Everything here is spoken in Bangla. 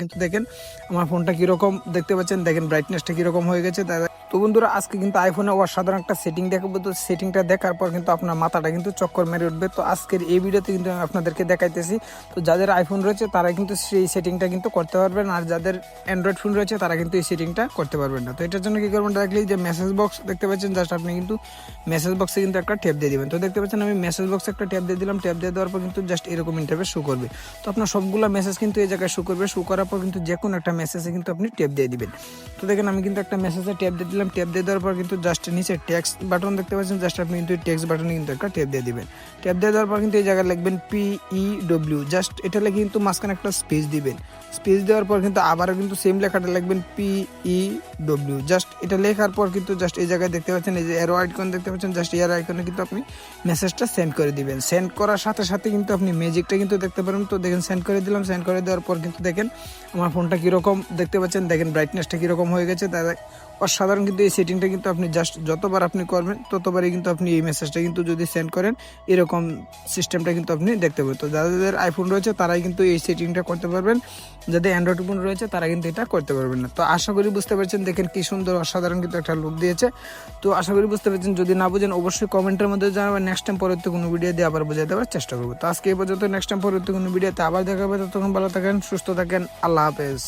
কিন্তু দেখেন আমার ফোনটা কীরকম দেখতে পাচ্ছেন, দেখেন ব্রাইটনেসটা কীরকম হয়ে গেছে। তো বন্ধুরা আজকে কিন্তু আইফোনে অসাধারণ একটা সেটিং দেখাবো। তো সেটিংটা দেখার পর কিন্তু আপনার মাথাটা কিন্তু চক্কর মেরে উঠবে। তো আজকের এই ভিডিওতে কিন্তু আমি আপনাদেরকে দেখাইতেছি। তো যাদের আইফোন রয়েছে তারা কিন্তু সেই সেটিংটা কিন্তু করতে পারবেন, আর যাদের অ্যান্ড্রয়েড ফোন রয়েছে তারা কিন্তু এই সেটিংটা করতে পারবেন না। তো এটার জন্য কী করবেন, দেখলেই যে মেসেজ বক্স দেখতে পাচ্ছেন, জাস্ট আপনি কিন্তু মেসেজ বক্সে কিন্তু একটা ট্যাপ দিয়ে দিবেন। তো দেখতে পাচ্ছেন আমি মেসেজ বক্সে একটা ট্যাপ দিয়ে দিলাম। ট্যাপ দিয়ে দেওয়ার পর কিন্তু জাস্ট এরকম ইন্টারফেস শো করবে। তো আপনার সবগুলো মেসেজ কিন্তু এই জায়গায় শো করবে। শো করার পর কিন্তু যে কোনো একটা মেসেজে কিন্তু আপনি ট্যাপ দিয়ে দিবেন। তো দেখেন আমি কিন্তু একটা মেসেজে ট্যাপ দিয়ে দিলাম। ট্যাপ দিয়ে দেওয়ার পর কিন্তু জাস্ট নিচে টেক্সট বাটন দেখতে পাচ্ছেন, জাস্ট আপনি কিন্তু টেক্সট বাটনে কিন্তু একটা ট্যাপ দিয়ে দিবেন। ট্যাপ দিয়ে দেওয়ার পর কিন্তু এই জায়গায় লিখবেন PEW, জাস্ট এটা লিখে কিন্তু মাঝখানে একটা স্পেস দিবেন। স্পেস দেওয়ার পর কিন্তু আবারও কিন্তু সেম লেখাটা লিখবেন PEW, জাস্ট এটা লেখার পর কিন্তু জাস্ট এই জায়গায় দেখতে পাচ্ছেন এই যে এরো আইকন দেখতে পাচ্ছেন, জাস্ট এর আইকনে কিন্তু আপনি মেসেজটা সেন্ড করে দিবেন। সেন্ড করার সাথে সাথে কিন্তু আপনি ম্যাজিকটা কিন্তু দেখতে পারেন। তো দেখেন সেন্ড করে দিলাম। সেন্ড করে দেওয়ার পর কিন্তু দেখেন আমার ফোনটা কীরকম দেখতে পাচ্ছেন, দেখেন ব্রাইটনেসটা কীরকম হয়ে গেছে। অসাধারণ কিন্তু এই সেটিংটা কিন্তু আপনি জাস্ট যতবার আপনি করবেন ততবারই কিন্তু আপনি এই মেসেজটা কিন্তু যদি সেন্ড করেন এরকম সিস্টেমটা কিন্তু আপনি দেখতে পাবেন। তো যাদের আইফোন রয়েছে তারাই কিন্তু এই সেটিংটা করতে পারবেন, যাদের অ্যান্ড্রয়েড ফোন রয়েছে তারা কিন্তু এটা করতে পারবেন না। তো আশা করি বুঝতে পারছেন, দেখেন কি সুন্দর অসাধারণ কিন্তু একটা লুক দিয়েছে। তো আশা করি বুঝতে পারছেন, যদি না বুঝেন অবশ্যই কমেন্টের মধ্যে জানাবেন। নেক্সট টাইম পরবর্তী কোনো ভিডিও দিয়ে আবার বুঝিয়ে দেওয়ার চেষ্টা করবো। তো আজকে এই পর্যন্ত, নেক্সট টাইম পরবর্তী কোনো ভিডিওতে আবার দেখা হবে। ততক্ষণ ভালো থাকেন, সুস্থ থাকেন, আল্লাহ হাফেজ।